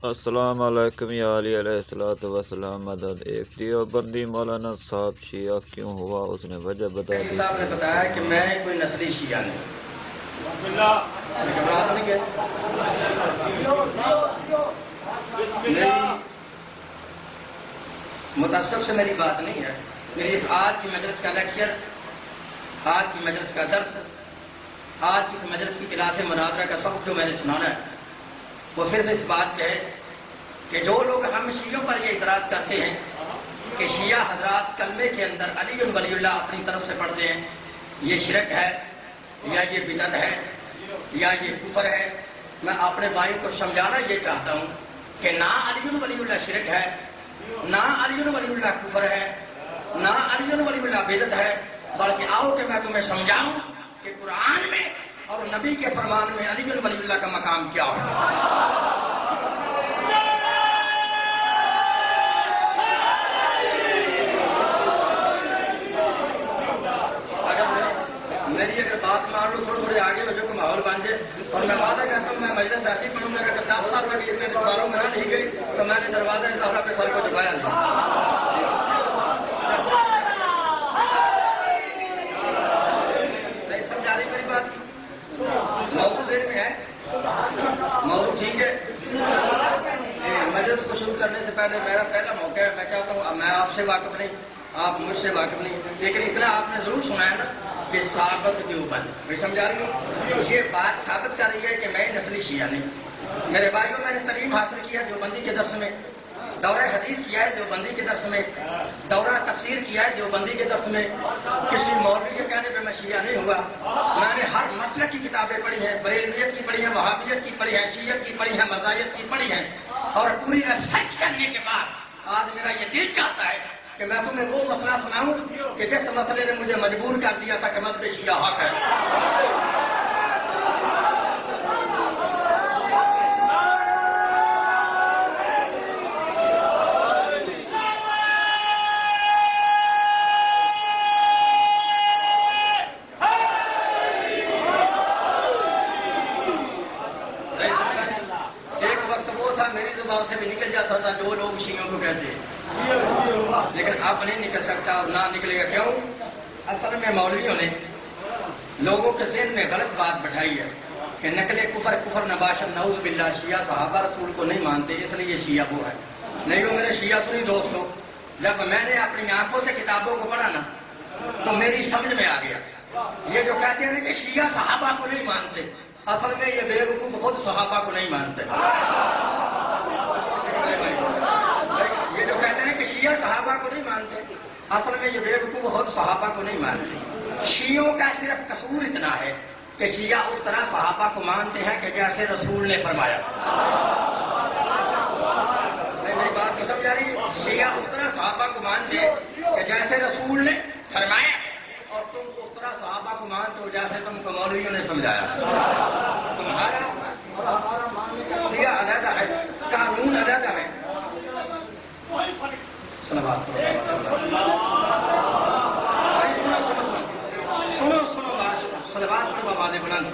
السلام علیکم یا علی علیہ الصلوۃ والسلام مدد ایک دیوبندی مولانا صاحب شیعہ کیوں ہوا اس نے وجہ بتا دی۔ صاحب نے بتایا کہ میں کوئی نسلی شیعہ نہیں۔ متعصب سے میری بات نہیں ہے، میری اس آج کی مجلس کا لیکچر، آج کی مجلس کا درس، آج کی مجلس کی کلاس مناظرہ کا سبق جو میں نے سنانا ہے وہ صرف اس بات پہ ہے کہ جو لوگ ہم شیعوں پر یہ اعتراض کرتے ہیں کہ شیعہ حضرات کلمے کے اندر علی ولی اللہ اپنی طرف سے پڑھتے ہیں، یہ شرک ہے یا یہ بدعت ہے یا یہ کفر ہے، میں اپنے بھائیوں کو سمجھانا یہ چاہتا ہوں کہ نہ علی ولی اللہ شرک ہے، نہ علی ولی اللہ کفر ہے، نہ علی ولی اللہ بدعت ہے، بلکہ آؤ کہ میں تمہیں سمجھاؤں کہ قرآن میں اور نبی کے فرمان میں علی ولی اللہ کا مقام کیا ہے۔ میری اگر بات مان لو تھوڑے آگے بچوں کو ماحول بن جائے، اور میں وعدہ کرتا ہوں میں مجلس ایسی پڑھوں گا کہ 10 سال میں اتنے دوباروں میں نہ نہیں گئی تو میں نے دروازہ زہرا پہ سر کو جھکایا نہیں۔ نہیں سمجھا رہی میری بات کی؟ موضوع دیر میں ہے، موضوع ٹھیک ہے۔ مجلس کو شروع کرنے سے پہلے میرا پہلا موقع ہے، میں چاہتا ہوں میں آپ سے واقف نہیں، آپ مجھ سے واقف نہیں، لیکن اتنا آپ نے ضرور سنا ہے نا کہ ثابت دیوبند، میں سمجھا رہی ہوں یہ بات ثابت کر رہی ہے کہ میں نسلی شیعہ نہیں۔ میرے بھائیوں میں نے تعلیم حاصل کیا دیوبندی کے درس میں، دورہ حدیث کیا ہے دیوبندی کے درس میں، دورہ تفسیر کیا ہے دیوبندی کے درس میں، کسی مولوی کے کہنے پہ میں شیعہ نہیں ہوا۔ میں نے ہر مسلک کی کتابیں پڑھی ہیں، بریلویت کی پڑھی ہیں، وہابیت کی پڑھی ہیں، شیعت کی پڑھی ہیں، مذاہب کی پڑھی ہیں، اور پوری ریسرچ کرنے کے بعد آج میرا یہ دل چاہتا ہے کہ میں تمہیں وہ مسئلہ سناؤں کہ جس مسئلے نے مجھے مجبور کر دیا تھا کہ مذہب شیعہ حق ہے۔ ایک وقت وہ تھا میری زبان سے بھی نکل جاتا تھا جو لوگ شیعوں کو کہتے ہیں، لیکن اب نہیں نکل سکتا اور نہ نکلے گا۔ کیوں؟ اصل میں مولویوں نے لوگوں کے ذہن میں غلط بات بٹھائی ہے کہ نقل کفر کفر نباشر نعوذ باللہ، شیعہ صحابہ رسول کو نہیں مانتے اس لیے شیعہ وہ ہے۔ نہیں ہو میرے شیعہ سنی دوستو، جب میں نے اپنی آنکھوں سے کتابوں کو پڑھا نا تو میری سمجھ میں آ گیا یہ جو کہتے ہیں کہ شیعہ صحابہ کو نہیں مانتے، اصل میں یہ بے وقوف خود صحابہ کو نہیں مانتے۔ یہ جو کہتے ہیں کہ شیعہ صحابہ کو نہیں مانتے، اصل میں یہ بے وقوف خود صحابہ کو نہیں مانتے۔ شیعوں کا صرف قصور اتنا ہے کہ شیعہ اس طرح صحابہ کو مانتے ہیں کہ جیسے رسول نے فرمایا۔ میری بات کو سمجھا رہی ہے؟ شیعہ اس طرح صحابہ کو مانتے ہیں کہ جیسے رسول نے فرمایا، اور تم اس طرح صحابہ کو مانتے ہو جیسے تم کو مولویوں نے سمجھایا۔ تمہارا ماننے کا نظریہ علیحدہ ہے، قانون علیحدہ ہے۔ سنو سنو بات، صلوات کی آوازیں بلند،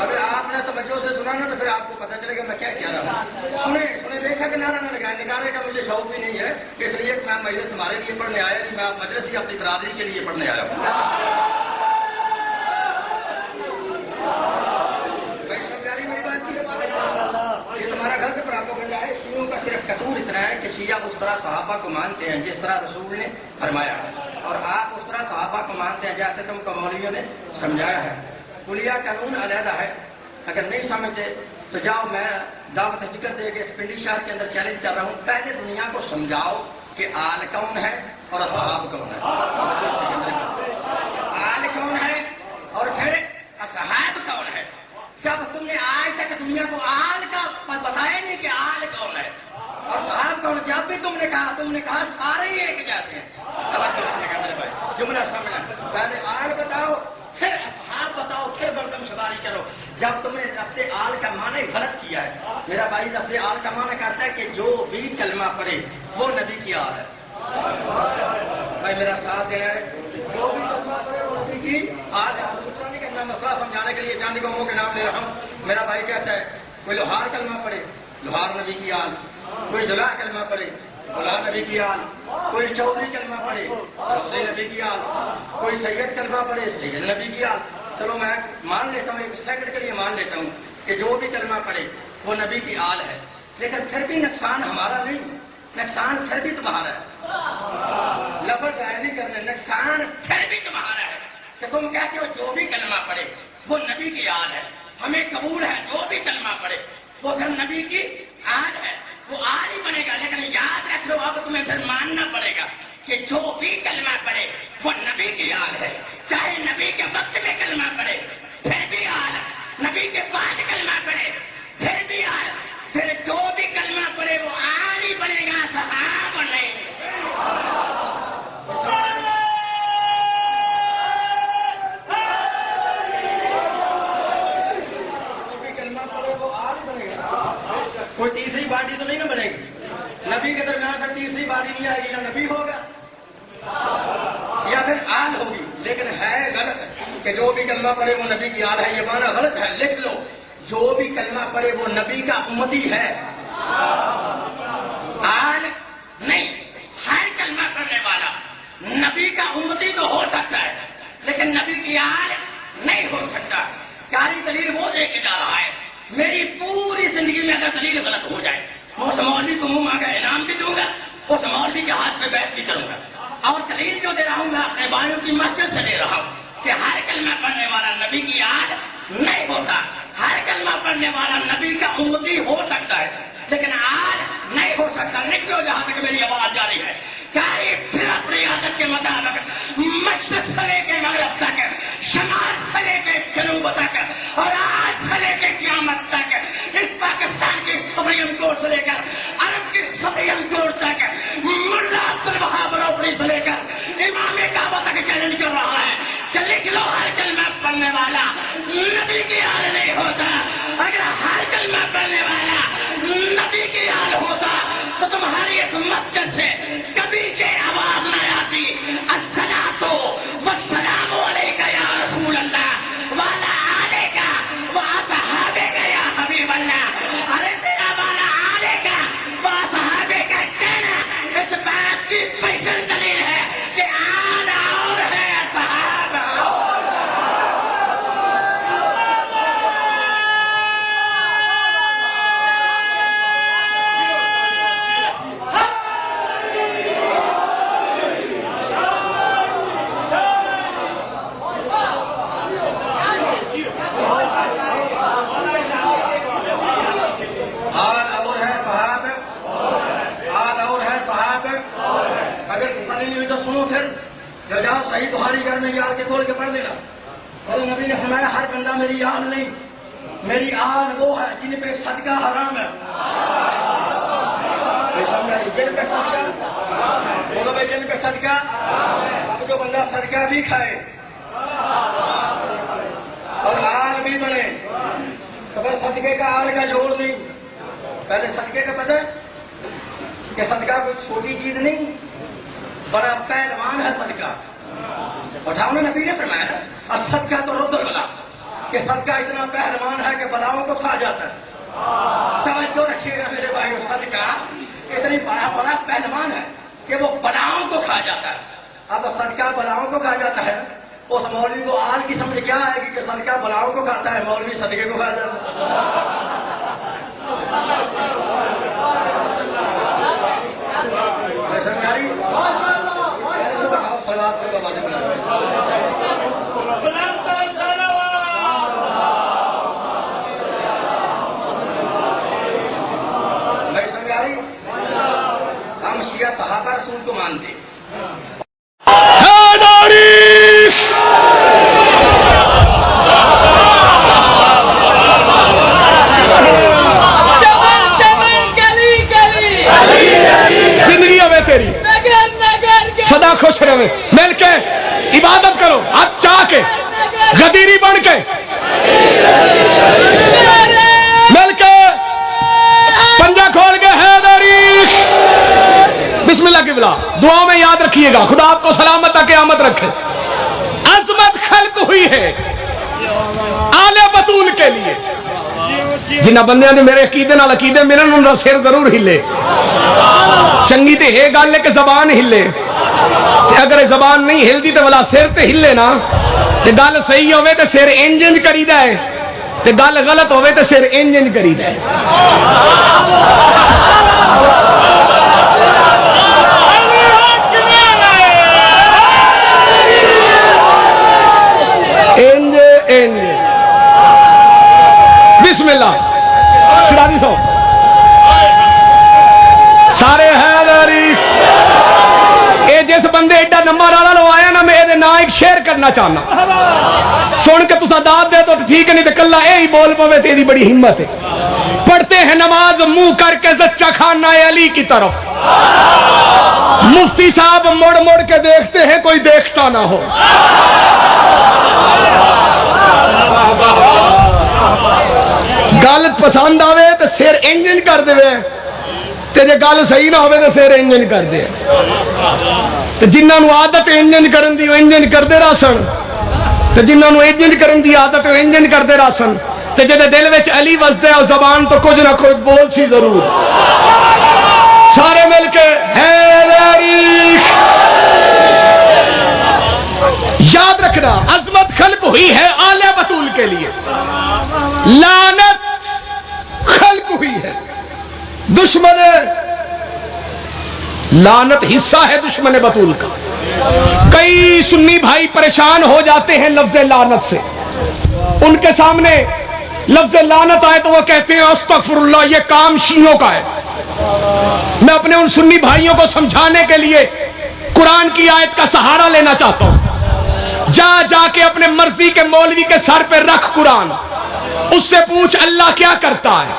اگر آپ نے توجہ سے سنا نا تو پھر آپ کو پتہ چلے گا میں کیا کہہ رہا ہوں۔ سنیں بے شک نعرہ نہ لگائیں، نکالنے کا مجھے شوق بھی نہیں ہے، اس لیے میں مجلس تمہارے لیے پڑھنے آیا نہیں، میں مجلس ہی اپنی برادری کے لیے پڑھنے آیا ہوں۔ تمہارا غلط پراپوگنڈا ہے۔ شیعوں کا صرف قصور اتنا ہے کہ شیعہ اس طرح صحابہ کو مانتے ہیں جس طرح رسول نے فرمایا ہے، اور آپ اس طرح صحابہ کو مانتے ہیں جیسے تم کو مولویوں نے سمجھایا ہے۔ کلیہ قانون علیحدہ ہے، اگر نہیں سمجھتے تو جاؤ، میں دعوت ذکر دے کے اس پنڈی شہر کے اندر چیلنج کر رہا ہوں، پہلے دنیا کو سمجھاؤ کہ آل کون ہے اور اصحاب کون ہے۔ آل کون ہے اور پھر اصحاب کون ہے؟ جب تم نے آج تک دنیا کو آل کا بتایا نہیں کہ آل کون ہے اور صحاب کون، جب بھی تم نے کہا سارے ہی ایک جیسے ہیں۔ میرے بھائی جملہ سمجھنا، پہلے آل بتاؤ پھر اصحاب بتاؤ پھر بردم شماری کرو۔ جب تم نے لفظ آل کا معنی غلط کیا ہے، میرا بھائی لفظ آل کا معنی کرتا ہے کہ جو بھی کلمہ پڑھے وہ نبی کی آل ہے۔ بھائی میرا ساتھ ہے، جو بھی کلمہ پڑھے وہ نبی کی آل ہے، دوسرا نہیں کرنا مسئلہ سمجھانے کے لیے چاند قوموں کے نام لے رہا ہوں. میرا بھائی کہتا ہے کوئی لوہار کلمہ پڑھے، لوہار نبی کی آل. کوئی جلا کلمہ پڑھے، جلا نبی کی آل. کوئی چودھری کلمہ پڑھے، چودھری نبی کی آل. کوئی سید کلمہ پڑھے، سید نبی کی آل. چلو میں مان لیتا ہوں، ایک سیکنڈ کے لیے مان لیتا ہوں کہ جو بھی کلمہ پڑھے وہ نبی کی آل ہے، لیکن پھر بھی نقصان ہمارا نہیں، نقصان پھر بھی تمہارا ہے. لفظ ضائع نہیں کرنے، نقصان پھر بھی تمہارا ہے کہ تم کہتے ہو جو بھی کلمہ پڑھے وہ نبی کی آل ہے. ہمیں قبول ہے جو بھی کلمہ پڑھے وہ پھر نبی کی آل ہے، وہ آل ہی بنے گا. لیکن یاد رکھ لو اب تمہیں پھر ماننا پڑے گا کہ جو بھی کلمہ پڑھے وہ نبی کی آل ہے. چاہے نبی کے وقت میں کلمہ پڑھے پھر بھی آل ہے، نبی کے بعد کلمہ پڑھے پھر بھی آل ہے. پھر جو بھی کلمہ پڑھے وہ آل ہی بنے گا، صحابہ نہیں. کوئی تیسری پارٹی تو نہیں نہ بنے گی نبی کے درمیان. اگر تیسری پارٹی نہیں آئے گی نہ نبی ہوگا یا پھر آل ہوگی. لیکن ہے غلط کہ جو بھی کلمہ پڑھے وہ نبی کی آل ہے، یہ معنی غلط ہے. لکھ لو جو بھی کلمہ پڑھے وہ نبی کا امتی ہے، آل نہیں. ہر کلمہ پڑھنے والا نبی کا امتی تو ہو سکتا ہے لیکن نبی کی آل نہیں ہو سکتا. کاری دلیل وہ دے کے جا رہا ہے. میری پوری زندگی میں اگر دلیل غلط ہو جائے میں اس مولوی کو منہ مانگا انعام بھی دوں گا، اس مولوی کے ہاتھ پہ بیعت بھی کروں گا. اور دلیل جو دے رہا ہوں میں اپنے بھائیوں کی مسجد سے دے رہا ہوں کہ ہر کلمہ پڑھنے والا نبی کی آل نہیں ہوتا. ہر کلمہ پڑھنے والا نبی کا امتی ہو سکتا ہے لیکن آل نہیں ہو سکتا. لکھ لو جہاں تک میری آواز جاری ہے. کاری فرقت ریاضت کے مطابق مشرق سے لے کے مغرب تک، شمال سے لے کے جنوب تک اور آج سے لے کے قیامت تک، اس پاکستان کی سپریم کورٹ سے لے کر عرب کی سپریم کورٹ تک، ملا عبدالوہاب روپڑی سے لے کر امام کعبہ تک چیلنج کر رہا ہے کہ لکھ لو ہر کلمہ پڑھنے والا نبی کی آل نہیں ہوتا. اگر ہر کلمہ پڑھنے والا نبی کی آل ہوتا تو تمہاری اس مسجد سے کبھی کے آواز نہ آتی الصلاۃ والسلام علیک یا رسول اللہ وعلی آلک واصحابک یا حبیب اللہ. ارے تیرا والا آلک واصحابک کہنا اس بات کی پیشن دلیل ہے کہ آل اور ہے صحابہ اور جاؤ صحیح تمہاری گھر میں یار کے کھول کے پڑھ دینا. اور نبی نے فرمایا ہر بندہ میری آل نہیں، میری آل وہ ہے جن پہ صدقہ حرام ہے. سمجھا جن پہ صدقہ بولو بھائی، جن پہ صدقہ. اب جو بندہ صدقہ بھی کھائے اور آل بھی بنے تو پھر صدقے کا آل کا جوڑ نہیں. پہلے صدقے کا پتہ کہ صدقہ کوئی چھوٹی چیز نہیں، بڑا پہلوان ہے صدقہ. اٹھاؤ نے نبی نے فرمایا نا صدقہ تو رد البلا، کہ صدقہ اتنا پہلوان ہے کہ بلاؤں کو کھا جاتا ہے. توجہ رکھیے گا میرے بھائیو، صدقہ اتنی بڑا پہلوان ہے کہ وہ بلاؤں کو کھا جاتا ہے. اب صدقہ بلاؤں کو کھا جاتا ہے، اس مولوی کو آل کی سمجھ کیا آئے گی کہ صدقہ بلاؤں کو کھاتا ہے، مولوی صدقے کو کھا جاتا ہے. ہم شیعہ صحابہ رسول کو مانتے. زندگی ہے تیری سدا خوش رہے، مل کے عبادت کرو، ہاتھ چاہ کے غدیری بن کے مل کے پنجہ کھول کے حیدری. بسم اللہ کی بلا دعا میں یاد رکھیے گا. خدا آپ کو سلامت قیامت رکھے. عظمت خلق ہوئی ہے آلے بطول کے لیے جنہ بندیاں نے میرے عقیدے نال عقیدے ملن ان دا سر ضرور ہلے. چنگی تے ہے گل ہے کہ زبان ہلے, اگر زبان نہیں ہلدی تو والا سر تے ہلے نا. تے گل صحیح ہوے تے سر انج کریدا ہے, تے گل غلط ہوے تے سر انج کریدا ہے. انج انج بسم اللہ شرادی سو سارے حیدری. اے جس بندے ایڈا نمبر والا لو آیا نا, میں یہ نام ایک شیئر کرنا چاہنا, سن کے تسا داد دے تو ٹھیک ہے, نہیں تو کلا اے ہی بول پوے تیری بڑی ہمت ہے. پڑھتے ہیں نماز منہ کر کے زچہ خانہ علی کی طرف, مفتی صاحب مڑ مڑ کے دیکھتے ہیں کوئی دیکھتا نہ ہو. گل پسند آوے تو سر انجن کر دے, تے جے گل صحیح نہ ہوے تو سر انجن کر دے. تے جنہاں عادت انجن کرن دی انجن کردے راسن, تے جنہاں انجن کرن دی عادت انجن کردے راسن, تے جے دل وچ علی وسدا ہے زبان تو کچھ نہ کوئی بول سی ضرور. سارے مل کے حیدری. یاد رکھنا عظمت خلق ہوئی ہے آلے بطول کے لیے, لعنت خلق ہوئی ہے دشمن, لعنت حصہ ہے دشمن بطول کا. کئی سنی بھائی پریشان ہو جاتے ہیں لفظ لعنت سے, ان کے سامنے لفظ لعنت آئے تو وہ کہتے ہیں استغفر اللہ, یہ کام شیعوں کا ہے. میں اپنے ان سنی بھائیوں کو سمجھانے کے لیے قرآن کی آیت کا سہارا لینا چاہتا ہوں. جا جا کے اپنے مرضی کے مولوی کے سر پہ رکھ قرآن, اس سے پوچھ اللہ کیا کرتا ہے,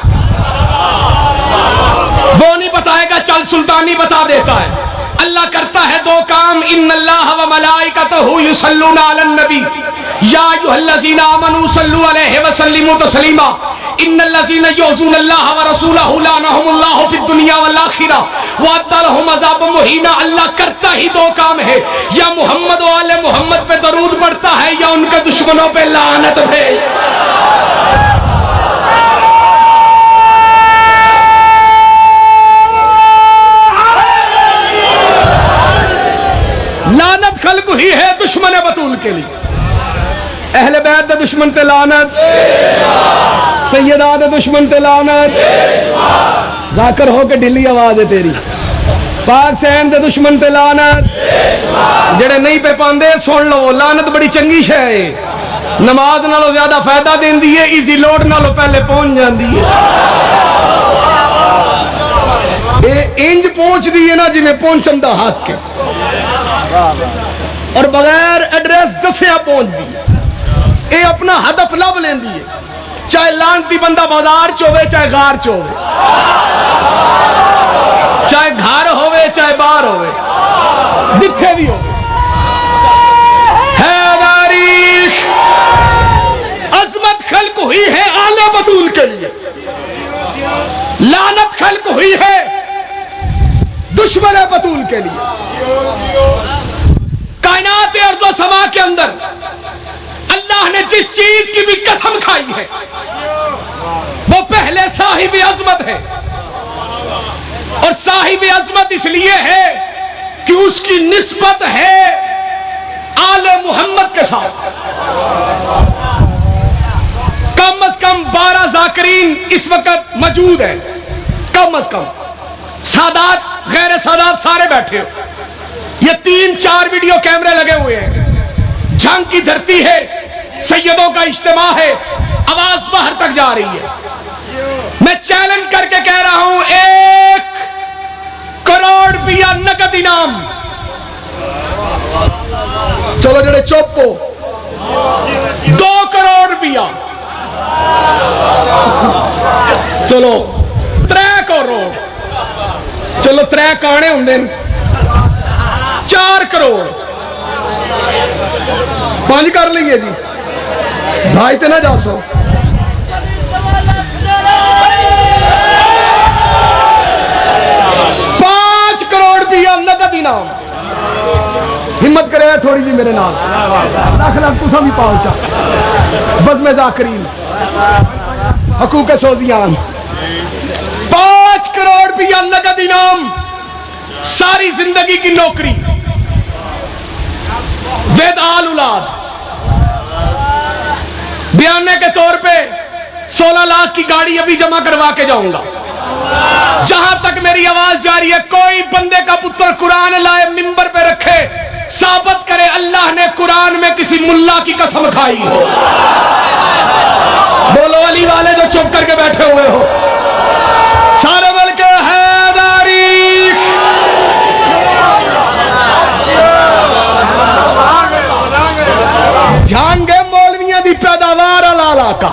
وہ نہیں بتائے گا, چل سلطانی بتا دیتا ہے. اللہ کرتا ہے دو کام, ان اللہ و ملائکتہ یصلون علی النبی یا ایھا الذین آمنوا صلوا علیہ وسلموا تسلیما ان الذین یؤذون اللہ ورسولہ لعنہم اللہ فی الدنیا والآخرہ وأعد لهم عذابا مہینا. اللہ کرتا ہی دو کام ہے, یا محمد و آل محمد پہ درود پڑھتا ہے یا ان کے دشمنوں پہ لعنت بھیجتا. لعنت خلق ہوئی ہے دشمن بطول کے لیے. اہل بیت دے دشمن تے لعنت, سیدہ دے دشمن تے لعنت. ذاکر ہو کے ڈلی آواز ہے تیری. پاک سین دے دشمن تے لعنت. جڑے نہیں پہ پاندے سن لو, لعنت بڑی چنگی شے ہے, نماز نالوں زیادہ فائدہ دیندی ہے, ایزی لوڈ نالوں پہلے پہنچ جاندی ہے. اے انج پہنچ دی ہے نا جی میں پہنچن دا حق ہے, اور بغیر ایڈریس دسیا پہنچ دی. اے اپنا ہدف لب لیندی ہے, چاہے لانتی بندہ بازار چ ہوے چاہے غار چ ہوے, چاہے گھر ہوے چاہے باہر ہوے, جتھے بھی ہو. حیدری عظمت خلق ہوئی ہے آلے بطول کے لیے, لعنت خلق ہوئی ہے دشمن بطول کے لیے. کائنات ارض و سما کے اندر اللہ نے جس چیز کی بھی قسم کھائی ہے وہ پہلے صاحب عظمت ہے, اور صاحب عظمت اس لیے ہے کہ اس کی نسبت ہے آل محمد کے ساتھ. کم از کم 12 ذاکرین اس وقت موجود ہیں, کم از کم. سادات غیر سادات سارے بیٹھے ہو, یہ 3-4 ویڈیو کیمرے لگے ہوئے ہیں. جنگ کی دھرتی ہے, سیدوں کا اجتماع ہے, آواز باہر تک جا رہی ہے. میں چیلنج کر کے کہہ رہا ہوں 1 کروڑ روپیہ نقد انعام. چلو جڑے چپ ہو, 2 کروڑ روپیہ, چلو 3 کروڑ, چلو 3 کانے ہوں, 4 کروڑ 5 کر لیں گے جی, بھائی تے نہ جا سو. نقد انعام. ہمت کرے تھوڑی جی میرے نال, لاکھ لاکھ تساں بھی پاؤ چا. بزم ذاکرین حقوق سوزیان 5 کروڑ روپیہ نقد انعام، ساری زندگی کی نوکری، وید آل اولاد، بیانے کے طور پہ 16 لاکھ کی گاڑی ابھی جمع کروا کے جاؤں گا۔ جہاں تک میری آواز جاری ہے، کوئی بندے کا پتر قرآن لائے ممبر پہ رکھے، ثابت کرے اللہ نے قرآن میں کسی ملا کی قسم کھائی ہو۔ بولو علی والے جو چپ کر کے بیٹھے ہوئے ہو، سارے مل کے حیداری۔ جھانگے مولویاں دی پیداوار اللہ کا،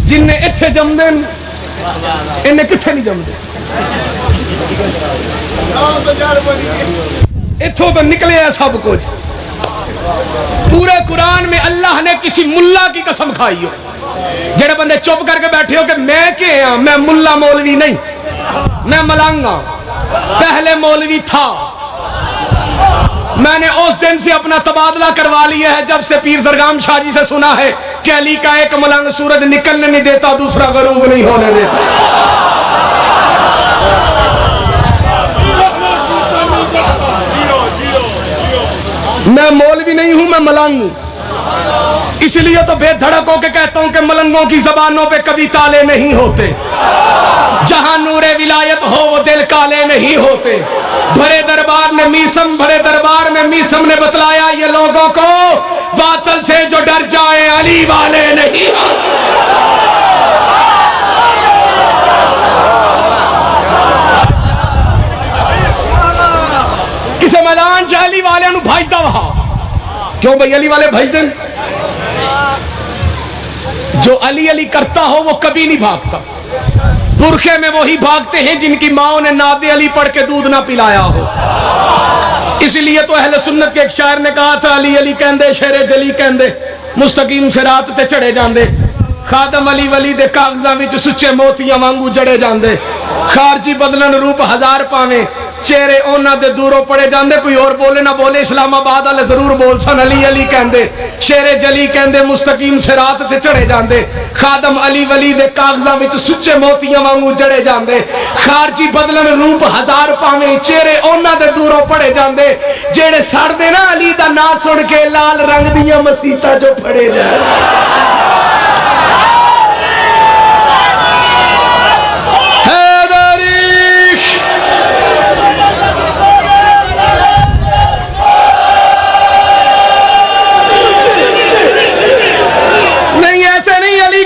جن نے اتھے جم دیں انہیں کتھے نہیں جم دیں، اتھوں پہ نکلے ہیں سب کچھ۔ پورے قرآن میں اللہ نے کسی ملا کی قسم کھائی ہو۔ جڑے بندے چپ کر کے بیٹھے ہو کہ میں کہ ہاں، میں ملا مولوی نہیں، میں ملنگ ہاں، پہلے مولوی تھا، میں نے اس دن سے اپنا تبادلہ کروا لیا ہے جب سے پیر درگام شاہ جی سے سنا ہے کہ علی کا ایک ملنگ سورج نکلنے نہیں دیتا، دوسرا غروب نہیں ہونے دیتا۔ میں مولوی نہیں ہوں، میں ملنگ ہوں، اس لیے تو بے دھڑک ہو کے کہتا ہوں کہ ملنگوں کی زبانوں پہ کبھی تالے نہیں ہوتے، جہاں نور ولایت ہو وہ دل کالے نہیں ہوتے۔ بھرے دربار میں میسم نے بتلایا یہ لوگوں کو باطل سے جو ڈر جائیں علی والے نہیں ہوتے۔ کسے میدان چ علی والے نو بھاجدا وہاں کیوں بھائی علی والے بھاج دیں؟ جو علی علی کرتا ہو وہ کبھی نہیں بھاگتا۔ برخے میں وہی بھاگتے ہیں جن کی ماں نے ناد علی پڑھ کے دودھ نہ پلایا ہو۔ اس لیے تو اہل سنت کے ایک شاعر نے کہا تھا، علی علی کہندے شیر جلی کہندے، مستقیم صراط تے چڑھے جاندے، خادم علی ولی دے کاغذاں وچ سچے موتیاں وانگو جڑے جاندے، خارجی بدلن روپ ہزار پاویں، چہرے اونا دے دوروں پڑے جاندے، کوئی اور بولے نہ بولے اسلام آباد والے ضرور بول سن علی علی کہندے، شیر جلی کہندے، مستقیم صراط تے چڑھے جاندے، خادم علی ولی دے کاغذاں وچ سچے موتیاں وانگو جڑے جاندے، خارجی بدلن روپ ہزار پاویں، چہرے اونا دے دوروں پڑے جاندے، جڑے سڑ دے نا علی دا نام سن کے لال رنگ دیاں مسیتاں جو پھڑے جائے۔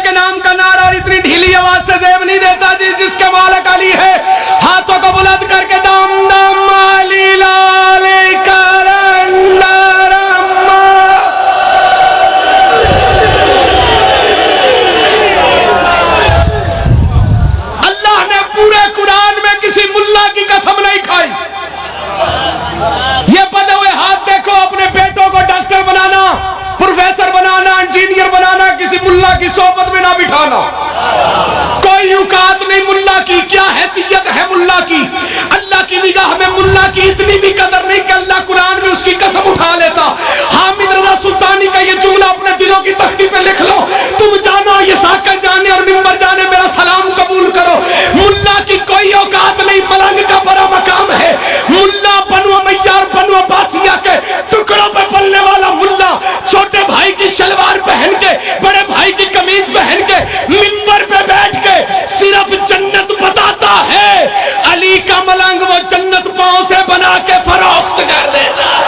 کے نام کا نعرہ اور اتنی ڈھیلی آواز سے زیب نہیں دیتا جس کے مالک علی ہے، ہاتھوں کو بلند کر کے دم دم علی لالی اللہ نے پورے قرآن میں کسی ملا کی قسم نہیں کھائی۔ یہ بنے ہوئے ہاتھ دیکھو، اپنے بیٹوں کو ڈاکٹر بنانا، پروفیسر بنانا، انجینئر بنانا، کسی ملا کی صحبت میں نہ بٹھانا۔ کوئی اوقات نہیں ملا کی، کیا حیثیت ہے ملا کی؟ اللہ کی نگاہ میں ملا کی اتنی بھی قدر نہیں کہ اللہ قرآن میں اس کی قسم اٹھا لیتا۔ حامد رضا سلطانی کا یہ جملہ اپنے دلوں کی تختی پہ لکھ لو، تم جانو یہ ساکر جانے اور ممبر جانے میرا سلام قبول کرو۔ ملا کی کوئی اوقات نہیں، ملنگ کا بڑا مقام ہے۔ ملا بنو امیہ بنو عباسیہ کے ٹکڑوں پہ پلنے والا ملا، چھوٹے بھائی کی شلوار پہن کے، بڑے بھائی کی قمیض پہن کے، منبر پہ بیٹھ کے صرف جنت بتاتا ہے۔ علی کا ملنگ وہ جنت پاؤں سے بنا کے فروخت کر دیتا ہے۔